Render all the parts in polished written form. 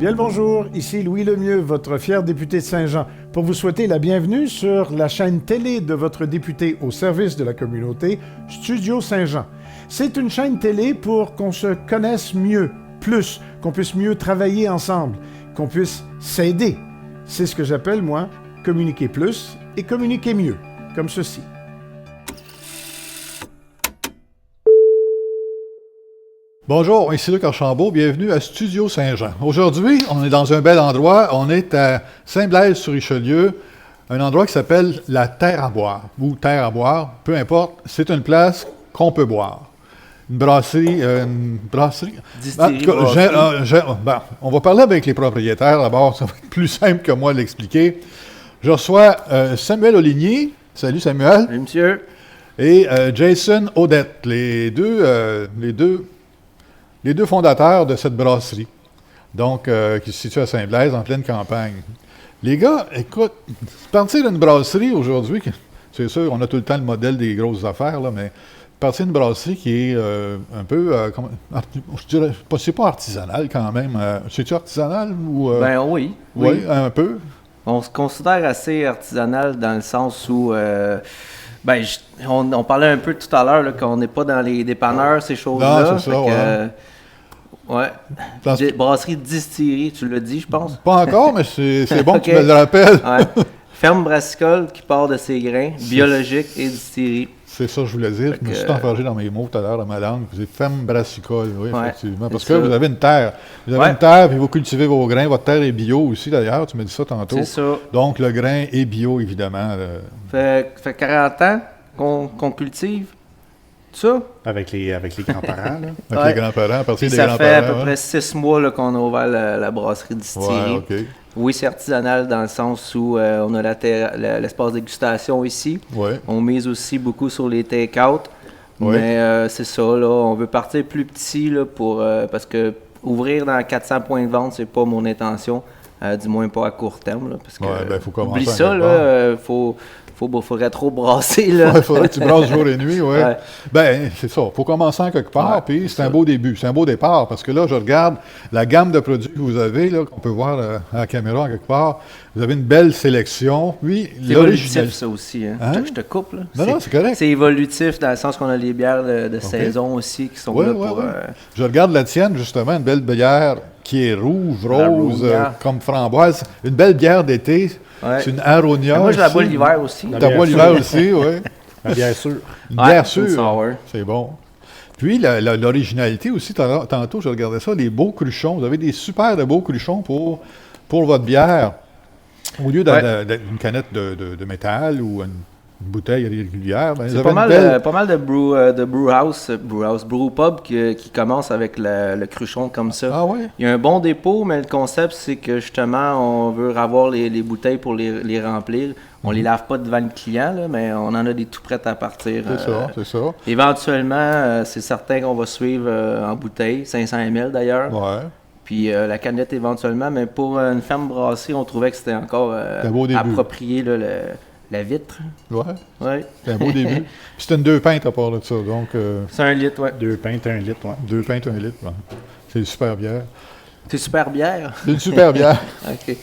Bien le bonjour, ici Louis Lemieux, votre fier député de Saint-Jean, pour vous souhaiter la bienvenue sur la chaîne télé de votre député au service de la communauté, Studio Saint-Jean. C'est une chaîne télé pour qu'on se connaisse mieux, plus, qu'on puisse mieux travailler ensemble, qu'on puisse s'aider. C'est ce que j'appelle, moi, communiquer plus et communiquer mieux, comme ceci. Bonjour, ici Luc Archambault, bienvenue à Studio Saint-Jean. Aujourd'hui, on est dans un bel endroit, on est à Saint-Blaise-sur-Richelieu, un endroit qui s'appelle la Terre à boire, ou Terre à boire, peu importe, c'est une place qu'on peut boire. Une brasserie... Distillerie, on va parler avec les propriétaires d'abord, ça va être plus simple que moi de l'expliquer. Je reçois Samuel Oligny, salut Samuel. Salut monsieur. Et Jason Odette, les deux fondateurs de cette brasserie, donc qui se situe à Saint-Blaise, en pleine campagne. Les gars, écoute, partir d'une brasserie aujourd'hui, c'est sûr, on a tout le temps le modèle des grosses affaires, là, mais partir d'une brasserie qui est un peu, je dirais, c'est pas artisanal quand même. C'est-tu artisanal ou... Ben oui. Oui, un peu. On se considère assez artisanal dans le sens où... on parlait un peu tout à l'heure là, qu'on n'est pas dans les dépanneurs, ces choses-là. Non, c'est ça, ouais. Brasserie distillerie, tu l'as dit, je pense. Pas encore, mais c'est bon Okay. que tu me le rappelles. Ouais. Ferme brassicole qui part de ses grains, biologique et distillerie. C'est ça que je voulais dire. Je me suis enfargé dans mes mots tout à l'heure, dans ma langue. C'est femme brassicole, oui, Ouais, effectivement. Parce c'est que ça. vous avez une terre. Vous avez Ouais. une terre, puis vous cultivez vos grains. Votre terre est bio aussi, d'ailleurs. Tu m'as dit ça tantôt. C'est ça. Donc, le grain est bio, évidemment. Fait 40 ans qu'on cultive ça. Avec les grands-parents, là. Avec Ouais. les grands-parents, à partir Puis des ça fait à grands-parents. peu près 6 mois là, qu'on a ouvert la brasserie distillerie. Ouais, OK. Oui, c'est artisanal dans le sens où on a l'espace dégustation ici. Ouais. On mise aussi beaucoup sur les take-out. Ouais. Mais c'est ça, là, on veut partir plus petit là, parce que ouvrir dans 400 points de vente, c'est pas mon intention, du moins pas à court terme. Là, parce que, Ouais, ben, faut commencer oublie à ça, quelque là, faudrait trop brasser. Là. Il faudrait que tu brasses jour et nuit, oui. Ouais. Ben, c'est ça. Il faut commencer en quelque part, Ouais, puis c'est un beau début, c'est un beau départ, parce que là, je regarde la gamme de produits que vous avez, là, qu'on peut voir à la caméra en quelque part. Vous avez une belle sélection. Oui, C'est évolutif, ça aussi. Hein? Hein? Je te coupe. Là. Non, c'est correct. C'est évolutif dans le sens qu'on a les bières de saison aussi qui sont Ouais, là ouais, pour... ouais. Je regarde la tienne, justement, une belle bière qui est rouge, La rose, Aronia. comme framboise. Une belle bière d'été. Ouais. C'est une Aronia. Moi, je la aussi. bois l'hiver aussi. Tu la bois l'hiver aussi, oui. Bien sûr. Une Ouais, bière c'est une sûre. sour. C'est bon. Puis, l'originalité aussi, tantôt, je regardais ça, les beaux cruchons. Vous avez des super de beaux cruchons pour votre bière. Au lieu d'une canette de métal ou une bouteille régulière, ben, vous C'est avez pas une mal, belle... pas mal de brew pub qui commence avec le cruchon comme ça. Ah ouais? Il y a un bon dépôt, mais le concept, c'est que justement, on veut avoir les bouteilles pour les remplir. On les lave pas devant le client, là, mais on en a des tout prêtes à partir. C'est ça. Éventuellement, c'est certain qu'on va suivre en bouteille, 500 ml d'ailleurs. Ouais. Puis la canette éventuellement, mais pour une ferme brassée, on trouvait que c'était encore un beau début. approprié là, la vitre. Ouais. Ouais. C'est un beau début. Puis c'est une 2 pintes à part de ça. Donc, C'est 1 litre, ouais. 2 pintes, 1 litre, ouais. 2 pintes, 1 litre. Ouais. C'est une super bière. C'est super bière. C'est une super bière. OK.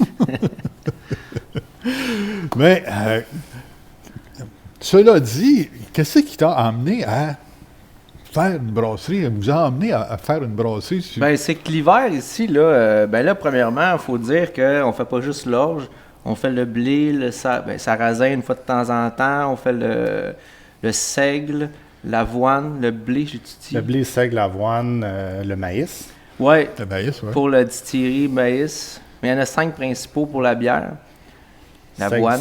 Mais, cela dit, qu'est-ce qui t'a amené à faire une brasserie? Vous a amené à faire une brasserie? Ben, c'est que l'hiver ici, là, premièrement, il faut dire qu'on fait pas juste l'orge. On fait le blé, le sarrasin une fois de temps en temps. On fait le seigle, l'avoine, le blé, j'ai dit. Le blé, seigle, l'avoine, le maïs. Ouais, Le maïs, oui. pour la distillerie, maïs. Mais il y en a 5 principaux pour la bière. L'avoine,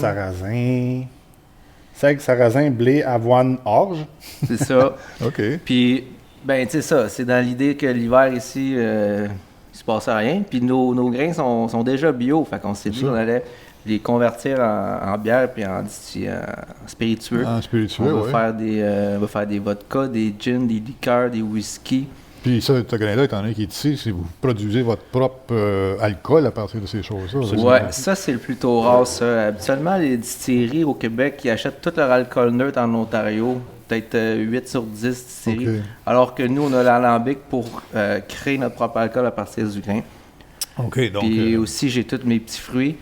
Seigle, sarrasin, blé, avoine, orge. c'est ça. OK. Puis, ben, tu sais ça, c'est dans l'idée que l'hiver ici, il se passe rien. Puis nos grains sont déjà bio. Fait qu'on s'est dit qu'on allait les convertir en bière puis en spiritueux. En spiritueux, On oui. va faire des vodkas, des gins, des liqueurs, des whisky. Puis ça, ce grain-là, étant donné qu'il est ici, si vous produisez votre propre alcool à partir de ces choses-là. Ouais, ça c'est le plutôt rare, ça. Habituellement, les distilleries au Québec qui achètent tout leur alcool neutre en Ontario, peut-être 8 sur 10 distilleries. OK. Alors que nous, on a l'alambic pour créer notre propre alcool à partir du grain. OK, donc... Puis aussi, j'ai tous mes petits fruits.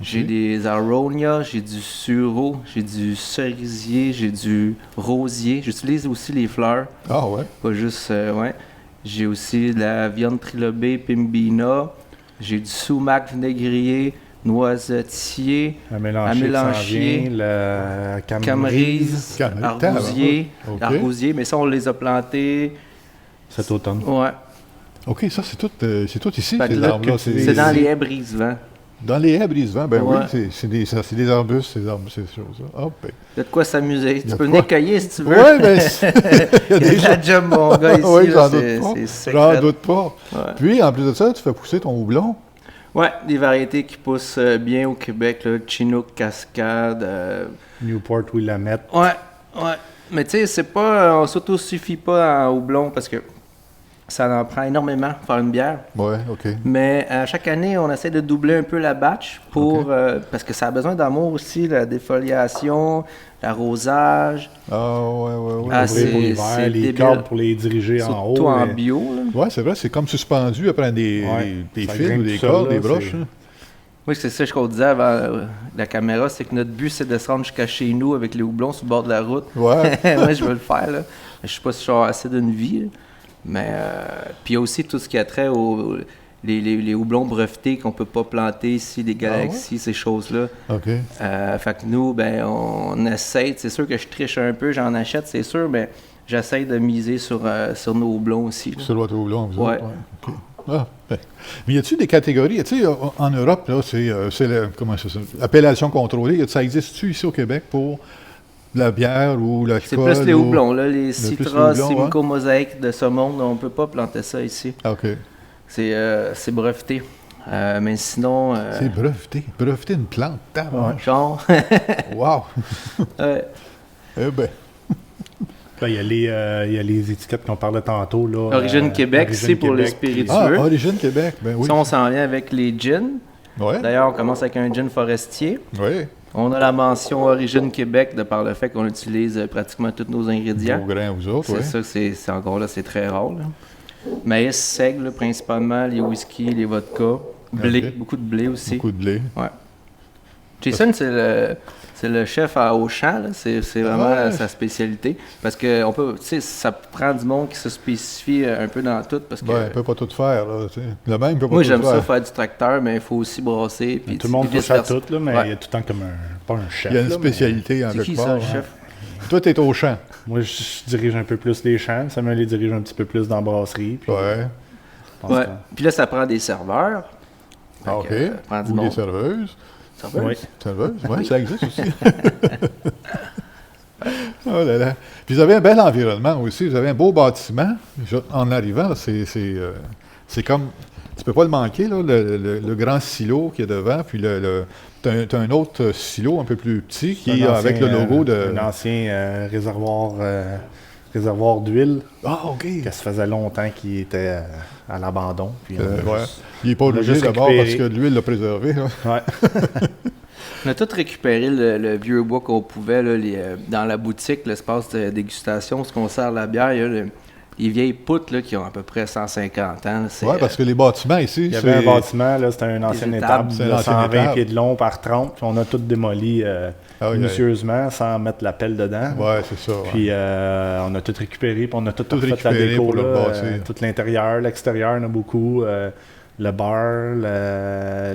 J'ai des aronias, j'ai du sureau, j'ai du cerisier, j'ai du rosier. J'utilise aussi les fleurs, Ah ouais? pas juste... ouais. J'ai aussi de la viande trilobée pimbina. J'ai du sumac vinaigrier, noisetier, Un mélanchier, mélanchier, le camerise, Camerise, arbousier. OK. Arbousier, mais ça, on les a plantés. cet automne. Ouais. OK, ça, c'est tout ici, Fait que ces là, arbres-là. c'est dans les haies brise-vent. Dans les haies brisevent, ben Ouais. oui, c'est des arbustes, ces choses-là. Ah, ben. Il y a de quoi s'amuser. y Tu a peux de venir quoi. cueillir si tu veux. Oui, mais Il y a de la job, mon gars, ici. oui, là, j'en c'est doute pas. secret. J'en doute pas. Ouais. Puis, en plus de ça, tu fais pousser ton houblon. Ouais, des variétés qui poussent bien au Québec, là, Chinook, Cascade. Newport, Willamette. Ouais. Mais tu sais, c'est pas, on s'autosuffit pas en houblon parce que ça en prend énormément pour faire une bière. Oui, OK. Mais chaque année, on essaie de doubler un peu la batch pour parce que ça a besoin d'amour aussi, la défoliation, l'arrosage. Ah, ouais. Ah, Ouvrir pour c'est l'hiver, les débile. cordes pour les diriger en Surtout haut. en mais- bio. Là. Ouais, c'est vrai, c'est comme suspendu après des Ça fils grimpe ou des tout seul, cordes, là, des broches. c'est- hein. Oui, c'est ça qu'on disait avant la caméra, c'est que notre but, c'est de se rendre jusqu'à chez nous avec les houblons sur le bord de la route. Ouais. Moi, je veux le faire, là. Je sais pas si je vais assez d'une vie, là. Mais, puis il y a aussi tout ce qui a trait aux les houblons brevetés qu'on peut pas planter ici, les galaxies, ces choses-là. OK. Fait que nous, ben, on essaie, c'est sûr que je triche un peu, j'en achète, c'est sûr, mais j'essaie de miser sur nos houblons aussi. Là. Sur votre houblon, vous Ouais. autres, OK. Ah, ben. Mais y a-t-il des catégories? Tu sais, en Europe, là, c'est l'appellation contrôlée. Ça existe-tu ici au Québec pour la bière ou l'alcool? C'est plus les ou- houblons, là, les plus les Citra, houblons, Simcoe, Mosaïque de ce monde, on peut pas planter ça ici. Ah, OK. C'est breveté. Mais sinon, C'est breveté. Breveté une plante. tabarnak. genre, Wow! ouais. Eh ben, Là, il y a les étiquettes qu'on parlait tantôt. Là, Origine Québec, Origine c'est pour les Québec, spiritueux. ah, Origine Québec, ben oui. Ça, on s'en vient avec les gins. Ouais, D'ailleurs, on commence avec un gin forestier. oui. On a la mention Origine Québec de par le fait qu'on utilise pratiquement tous nos ingrédients. Vos grains, vous autres, C'est oui. ça, c'est encore là, c'est très rare. Là. Maïs, seigle, là, principalement, les whisky, les vodkas. Blé, Ok. beaucoup de blé aussi. Beaucoup de blé. Ouais. Jason, c'est le chef au champ, là. C'est vraiment Ouais. sa spécialité. Parce que on peut, tu sais, ça prend du monde qui se spécifie un peu dans tout. Parce que Ben, il ne peut pas tout faire, là, tu sais. Le même, il peut pas moi, tout j'aime faire. ça faire du tracteur, mais il faut aussi brasser. Puis Tout le monde puis touche à vice-versa. tout, là, mais Ouais. il y a tout le temps comme pas un chef. Il y a une là, spécialité en C'est quelque qui part. ça, le hein. chef? Toi, tu es au champ. mais Moi, je dirige un peu plus les champs. Samuel les dirige un petit peu plus dans la brasserie. Puis, Ouais. je pense Ouais. que- Puis là, ça prend des serveurs. Fait Ah, que, OK. prend du Ou des monde. serveuses. Serveurs? Oui. Serveuses, oui, ça existe aussi. Oh là là. Puis vous avez un bel environnement aussi. Vous avez un beau bâtiment. En arrivant, là, c'est comme... Tu peux pas le manquer, là, le grand silo qui est devant. Puis t'as un autre silo un peu plus petit qui est Un avec le ancien, logo de... Un ancien réservoir d'huile Ah, OK. qui se faisait longtemps qu'il était à l'abandon. Puis on a Ouais. juste- Il n'est pas on a obligé juste d'abord récupéré. parce que l'huile l'a préservé. Là. Ouais. On a tout récupéré le vieux bois qu'on pouvait là, dans la boutique, l'espace de dégustation, ce qu'on sert la bière. Il y a les vieilles poutres là, qui ont à peu près 150 ans. là, c'est, Oui, parce que les bâtiments ici, Il y avait un bâtiment, là, c'était une ancienne étables. étable C'est de une ancienne 120 étable. pieds de long par 30. Puis on a tout démoli Ah oui, minutieusement sans mettre la pelle dedans. Ouais, c'est ça. ouais. Puis on a tout récupéré, puis on a tout refait la récupéré déco, pour le là, bâtir. tout l'intérieur, l'extérieur, on a beaucoup. Le bar,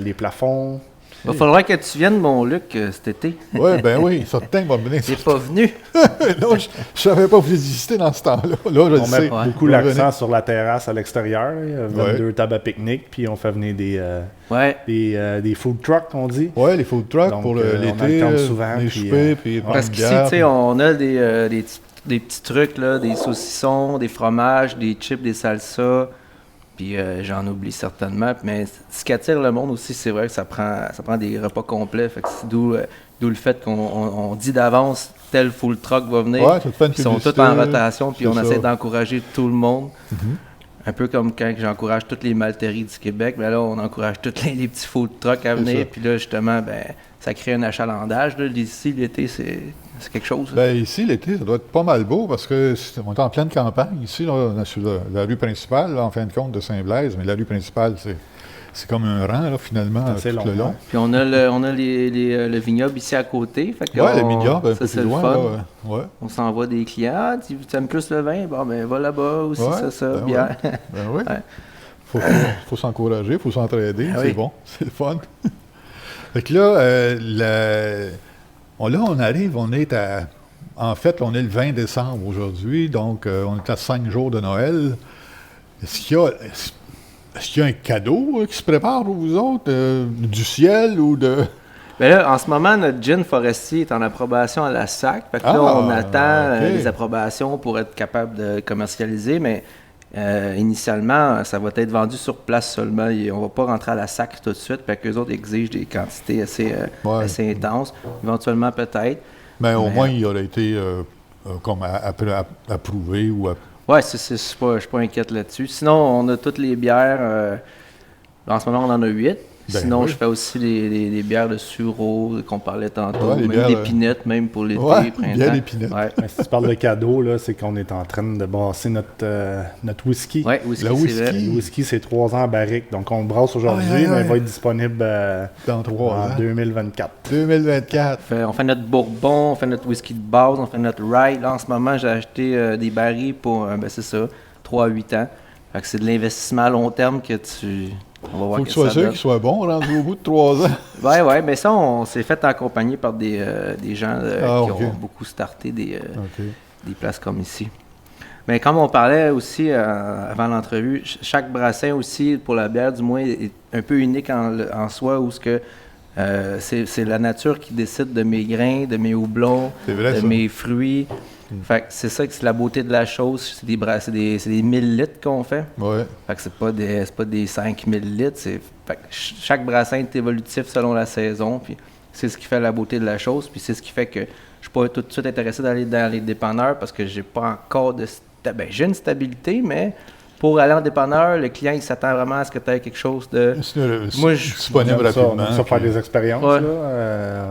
les plafonds. Il faudrait que tu viennes, mon Luc, cet été. Oui, ben oui, certain va venir. Il n'est pas venu. Non, je ne savais pas que vous existiez dans ce temps-là. Là, je le On sais. met beaucoup Je vais l'accent venir. sur la terrasse à l'extérieur. Il y a 22 tables à pique-nique, puis on fait venir Ouais. des food trucks, on dit. Oui, les food trucks Donc, pour on l'été, alterne souvent, les puis, soupers, puis prendre Parce une qu'ici, bière. tu sais, on a des petits trucs, là, des saucissons, des fromages, des chips, des salsas. Puis j'en oublie certainement. Mais ce qui attire le monde aussi, c'est vrai que ça prend des repas complets. Fait que c'est d'où le fait qu'on dit d'avance tel full truck va venir. Ouais, ça te fait une Ils sont tous publicité, en rotation, puis c'est on ça. essaie d'encourager tout le monde. Mhm. Un peu comme quand j'encourage toutes les malteries du Québec, mais là, on encourage tous les petits food trucks à C'est venir. ça. Puis là, justement, ben, ça crée un achalandage. Là. Ici, l'été, c'est quelque chose. là. Ben, ici, l'été, ça doit être pas mal beau parce que on est en pleine campagne. Ici, là, on est sur la rue principale, là, en fin de compte, de Saint-Blaise, mais la rue principale, c'est comme un rang, là, finalement, C'est tout long, le long. ouais. Puis on a le vignoble ici à côté. Fait que Ouais, le vignoble, un ça peu c'est plus le loin, fun. là, ouais. On s'envoie des clients. Ah, tu aimes plus le vin? Bon, ben va là-bas aussi, Ouais, ça, ben bière. Ben oui. Ouais. Faut s'encourager, faut s'entraider, Ah c'est oui. bon, c'est le fun. Fait que là, on arrive, en fait, on est le 20 décembre aujourd'hui, donc on est à 5 jours de Noël. Est-ce qu'il y a un cadeau qui se prépare pour vous autres, du ciel ou de... Ben là, en ce moment, notre gin forestier est en approbation à la SAC. Fait que là, on attend ok. les approbations pour être capable de commercialiser, mais initialement, ça va être vendu sur place seulement. On va pas rentrer à la SAC tout de suite, parce qu'eux autres exigent des quantités assez intenses. Éventuellement, peut-être. Mais au Mais, moins, il aurait été comme approuvé ou... Ouais, je suis pas inquiète là-dessus. Sinon, on a toutes les bières. En ce moment, on en a 8. Ben Sinon, oui. je fais aussi les bières de sureau qu'on parlait tantôt. Ouais, les même bières, d'épinette, même pour l'été, Ouais, printemps. bière d'épinette. Ouais. Mais si tu parles de cadeaux, là, c'est qu'on est en train de brasser notre whisky. Ouais, whisky, Le c'est whisky. vrai. Le whisky, c'est 3 ans à barrique. Donc, on le brasse aujourd'hui, Aïe, aïe, mais aïe. il va être disponible Dans 3 en ans. 2024. 2024. On fait notre bourbon, on fait notre whisky de base, on fait notre rye. Là, en ce moment, j'ai acheté des barils pour, c'est ça, 3 à 8 ans. Fait que c'est de l'investissement à long terme que on va voir Faut que que tu sois ça sûr donne. qu'il soit bon, rendu au bout de 3 ans. Ouais, mais ça, on s'est fait accompagner par des gens qui ok. ont beaucoup starté des OK. places comme ici. Mais comme on parlait aussi avant l'entrevue, chaque brassin aussi, pour la bière du moins, est un peu unique en soi, où c'est la nature qui décide de mes grains, de mes houblons, C'est vrai, de ça. mes fruits. Fait que c'est ça que c'est la beauté de la chose. C'est des 1000 litres qu'on fait. Ouais. Fait que c'est pas des 5000 litres. Fait que chaque brassin est évolutif selon la saison. Puis c'est ce qui fait la beauté de la chose. Puis c'est ce qui fait que je suis pas tout de suite intéressé d'aller dans les dépanneurs parce que j'ai pas encore j'ai une stabilité, mais pour aller en dépanneur, le client il s'attend vraiment à ce que tu aies quelque chose de. Moi, je- disponible On aime ça, on rapidement. aime ça faire puis- des expériences. Ouais. Là.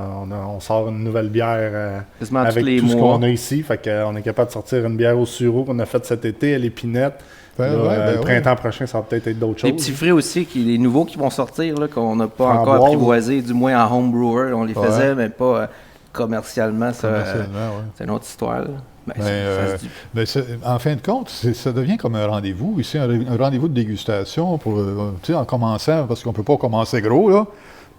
On sort une nouvelle bière Quasiment tous avec les tout ce mois. qu'on a ici. Fait qu'on est capable de sortir une bière au sureau qu'on a faite cet été à l'épinette. Ben Là, ouais, ben le ouais. printemps prochain, ça va peut-être être d'autres Les choses. petits fruits aussi, les nouveaux qui vont sortir, là, qu'on n'a pas encore Framboise. apprivoisés, du moins en home brewer. On les Ouais. faisait, mais pas commercialement. Ça, Commercialement, ouais. c'est une autre histoire. Là. Ben, Mais, ça se dit. Ben, en fin de compte, ça devient comme un rendez-vous. Ici, un rendez-vous de dégustation pour, tu sais, en commençant, parce qu'on ne peut pas commencer gros, là.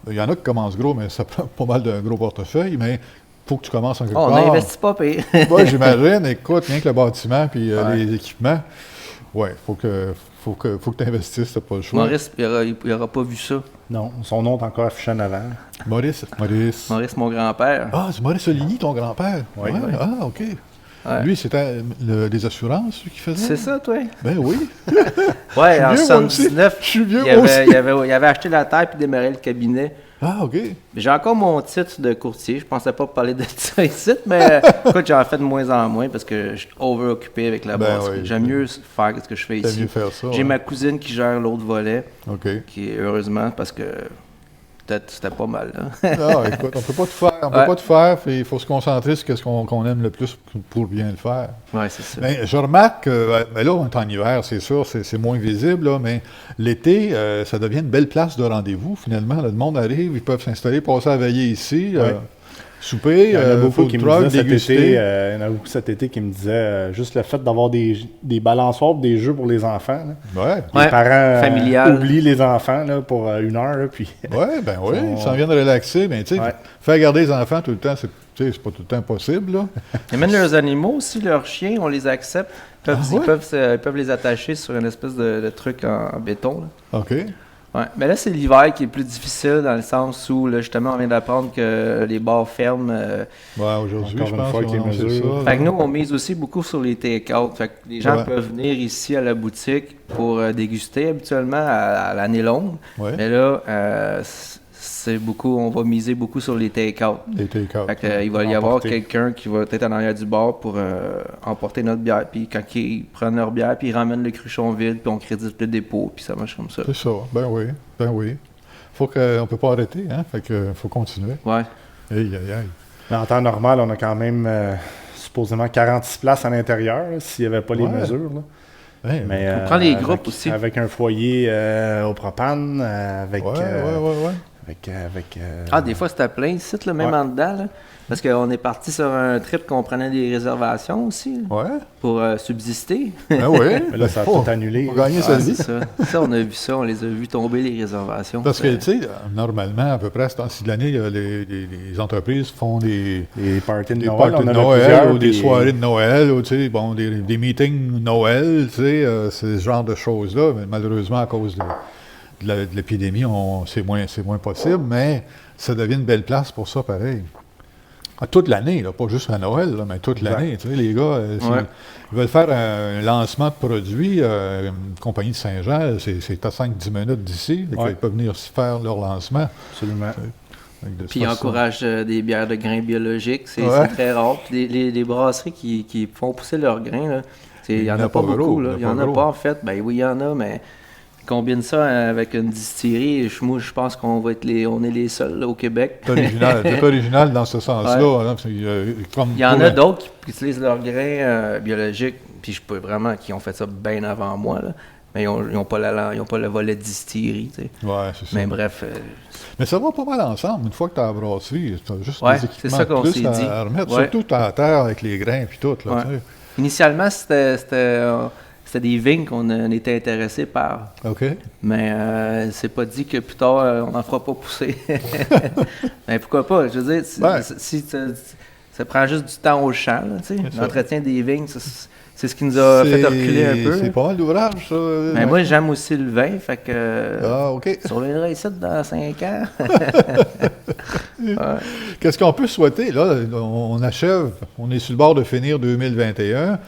Il y en a qui commencent gros, mais ça prend pas mal d'un gros portefeuille, mais il faut que tu commences en quelque On part. n'investit pas pire. Oui, j'imagine. Écoute, rien que le bâtiment puis Ouais. les équipements, ouais, faut que tu investisses, t'as pas le choix. Maurice, il n'aura pas vu ça. Non, son nom est encore affiché en avant. Maurice. Maurice, mon grand-père. Ah, c'est Maurice Oligny, ton grand-père. Oui. Ouais. Oui. Ah, OK. Ouais. Lui, c'était des assurances lui, qui faisait? C'est ça, toi? Ben oui. Ouais, en vieux, moi aussi. 79, Je suis vieux, il moi aussi. avait acheté la terre puis démarré le cabinet. Ah, OK. J'ai encore mon titre de courtier. Je pensais pas parler de ça ici, mais écoute, j'en fais de moins en moins parce que je suis over-occupé avec la Ben brasserie. oui. J'aime mieux faire ce que je fais T'as ici. mieux faire ça. J'ai ouais. ma cousine qui gère l'autre volet, OK. qui est heureusement parce que peut-être c'était pas mal. Là. Ah, écoute, on peut pas tout faire. On peut Ouais. pas tout faire. Il faut se concentrer sur ce qu'on aime le plus pour bien le faire. Ouais, c'est ça. Ben, je remarque que ben là, on est en hiver, c'est sûr, c'est moins visible, là, mais l'été, ça devient une belle place de rendez-vous, finalement. Là, le monde arrive, ils peuvent s'installer, passer à veiller ici, Ouais. souper, Il y en a beaucoup food qui me truck, disaient cet déguster. été, il y en a beaucoup cet été qui me disaient juste le fait d'avoir des balançoires, des jeux pour les enfants. Là. Ouais, Les Ouais, parents familial. oublient les enfants là, pour 1 heure. Là, puis ouais, ben oui, Ils ils sont- s'en viennent relaxer, mais tu sais, Ouais. faire garder les enfants tout le temps, c'est pas tout le temps possible, là. Et même leurs animaux aussi, leurs chiens, on les accepte. Ils Ah ouais? ils peuvent les attacher sur une espèce de truc en béton. Là. OK. Ouais. Mais là, c'est l'hiver qui est plus difficile dans le sens où, là, justement, on vient d'apprendre que les bars ferment. Ouais, aujourd'hui, Encore je une pense fois, qu'ils avec ont les annoncé mesures. ça. Fait que nous, on mise aussi beaucoup sur les take-out. Fait que les gens Ouais. peuvent venir ici à la boutique pour déguster habituellement à l'année longue. Ouais, Mais là, on va miser beaucoup sur les take-out. les take-out. Fait que, il va y avoir Emporter. quelqu'un qui va être en arrière du bar pour emporter notre bière. Puis quand ils prennent leur bière, puis ils ramènent le cruchon vide, puis on crédite le dépôt, puis ça marche comme ça. C'est ça, ben oui, ben oui. On peut pas arrêter, hein, fait que faut continuer. Ouais. Aïe, aïe, aïe. Mais en temps normal, on a quand même supposément 46 places à l'intérieur là, s'il n'y avait pas les Ouais. mesures. Là. Ouais, Mais, On prend les groupes aussi. Avec un foyer au propane, avec... ouais. Ah, des fois, c'était plein ici, là, même Ouais. en dedans. Là, parce qu'on est parti sur un trip qu'on prenait des réservations aussi là, Ouais. pour subsister. Ben oui. Mais là, ça a Faut- tout annulé. faut gagner sa Ah, c'est vie. ça. Ça, on a vu ça, on les a vus tomber, les réservations. Parce que, tu sais, normalement, à peu près à ce temps-ci de l'année, les entreprises font des Parties de des Noël, parties on de en a Noël plusieurs, ou des puis- soirées de Noël ou tu sais, bon, des meetings Noël, tu sais, c'est ce genre de choses-là. Mais malheureusement, à cause de l'épidémie, c'est moins possible, mais ça devient une belle place pour ça, pareil. Toute l'année, là, pas juste à Noël, là, mais toute Exact. l'année. Tu sais, les gars, ils veulent faire un lancement de produit, une compagnie de Saint-Jean, c'est à 5-10 minutes d'ici, donc Ouais. ils peuvent venir faire leur lancement. Absolument. Puis ils encouragent des bières de grains biologiques, c'est Ouais. très rare. Puis les brasseries qui font pousser leurs grains, là, il n'y en a pas gros, beaucoup. Là. il Il y n'y en a en pas a gros. pas en fait. Ben oui, il y en a, mais combine ça avec une distillerie. Moi, je pense qu'on va être on est les seuls là, au Québec. C'est original dans ce sens-là. Hein, comme Il y en pour a la- d'autres qui utilisent leurs grains biologiques, puis je peux vraiment, qui ont fait ça bien avant moi, là. Mais ils n'ont pas le volet distillerie, tu sais. Ouais, c'est ça. Mais bref, Mais ça va pas mal ensemble. Une fois que tu as la brasserie, tu as juste Ouais, des c'est équipements ça qu'on de plus s'est dit. à remettre. Ouais. Surtout à terre avec les grains et tout. Là, Ouais. tu sais. initialement, c'était des vignes qu'on était intéressés par. OK. Mais c'est pas dit que plus tard, on n'en fera pas pousser. Mais pourquoi pas? Je veux dire, Ouais. ça prend juste du temps au champ, là, tu sais. C'est ça. L'entretien des vignes, c'est ce qui nous a fait reculer un peu. C'est pas mal d'ouvrage, ça. Mais moi, j'aime aussi le vin, fait que Ah, OK. tu reviendras ici dans 5 ans. Ouais. Qu'est-ce qu'on peut souhaiter? Là, on achève, on est sur le bord de finir 2021.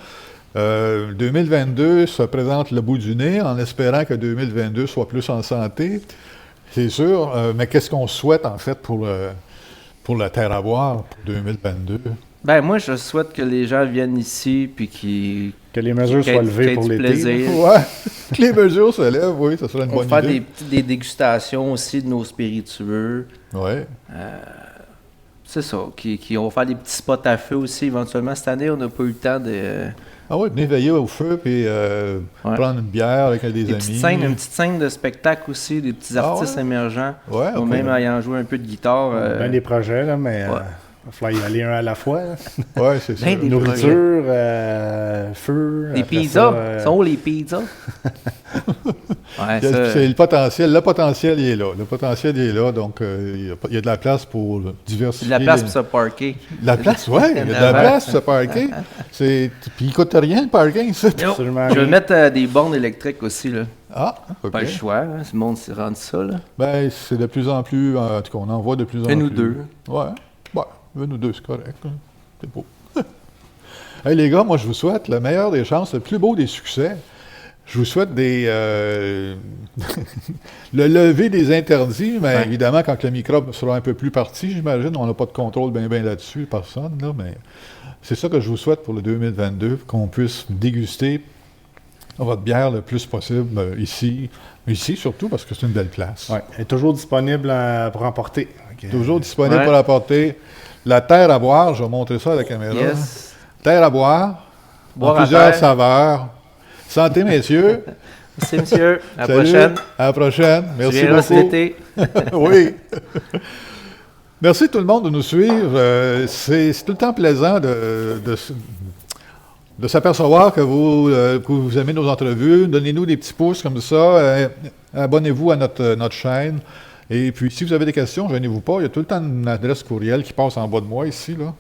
2022 se présente le bout du nez en espérant que 2022 soit plus en santé. C'est sûr, mais qu'est-ce qu'on souhaite en fait pour la terre à boire pour 2022? Ben moi, je souhaite que les gens viennent ici puis Que les mesures qu'il y soient ait- levées qu'il y ait pour du l'été. plaisir. Ouais, que les mesures se lèvent, oui, ça serait une On va bonne faire idée. des dégustations aussi de nos spiritueux. Ouais. C'est ça. On va faire des petits spots à feu aussi éventuellement. Cette année, on n'a pas eu le temps de. Ah oui, venez veiller au feu puis prendre une bière avec des amis. Une petite scène de spectacle aussi, des petits Ah artistes ouais? émergents. Ouais, Ou ok. même ayant joué un peu de guitare. Ben des projets, là, mais il ouais. va falloir y aller un à la fois. là. Ouais, c'est ça. Ben, des Nourriture, feu. Des après pizzas. ça, Sont où les pizzas? Ouais, ça. C'est le potentiel. Le potentiel, il est là. Le potentiel, il est là. Donc, il y a de la place pour diversifier. De la place pour se parker. La place, oui. Il y a de la place pour se parker. Puis, il ne coûte rien, le parking, ça. Yo, Absolument je vais rien. mettre des bornes électriques aussi. Là. Ah, OK. Pas le choix. Hein, si le monde s'est rendu ça. Là. Ben, c'est de plus en plus... En tout cas, on en voit de plus en plus. Une ou deux. Ouais. Une ou deux, c'est correct. Hein. C'est beau. Hey, les gars, moi, je vous souhaite le meilleur des chances, le plus beau des succès. Je vous souhaite le lever des interdits, mais Ouais. évidemment, quand le microbe sera un peu plus parti, j'imagine, on n'a pas de contrôle bien là-dessus, personne, là, mais c'est ça que je vous souhaite pour le 2022, qu'on puisse déguster votre bière le plus possible ici surtout parce que c'est une belle place. Ouais, elle est toujours disponible pour emporter. Ok. Toujours disponible Ouais. pour apporter la terre à boire, je vais montrer ça à la caméra. Yes. Terre à boire, Boire en à plusieurs terre. saveurs. Santé, messieurs. Merci, monsieur. À la Salut. prochaine. À la prochaine. Tu Merci viendras cet beaucoup. été. Oui. Merci tout le monde de nous suivre. C'est tout le temps plaisant de s'apercevoir que vous aimez nos entrevues. Donnez-nous des petits pouces comme ça. Abonnez-vous à notre chaîne. Et puis, si vous avez des questions, gênez-vous pas. Il y a tout le temps une adresse courriel qui passe en bas de moi ici, là.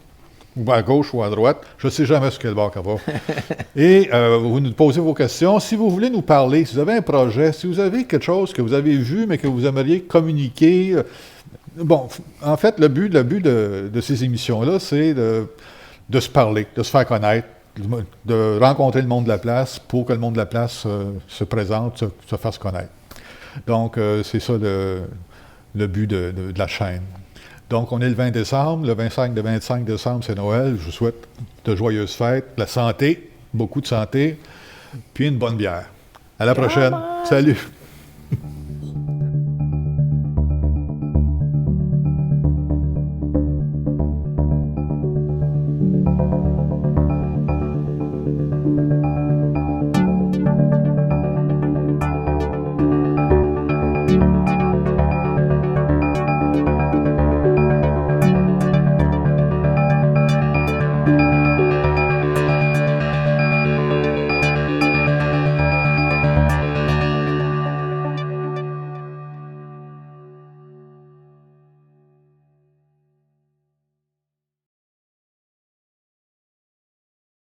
Ou à gauche ou à droite. Je ne sais jamais sur quel bord qu'elle va. Et vous nous posez vos questions. Si vous voulez nous parler, si vous avez un projet, si vous avez quelque chose que vous avez vu, mais que vous aimeriez communiquer. Bon, en fait, le but de ces émissions-là, c'est de se parler, de se faire connaître, de rencontrer le monde de la place pour que le monde de la place se présente, se fasse connaître. Donc, c'est ça le but de la chaîne. Donc, on est le 20 décembre. Le 25 décembre, c'est Noël. Je vous souhaite de joyeuses fêtes, de la santé, beaucoup de santé, puis une bonne bière. À la prochaine. Salut!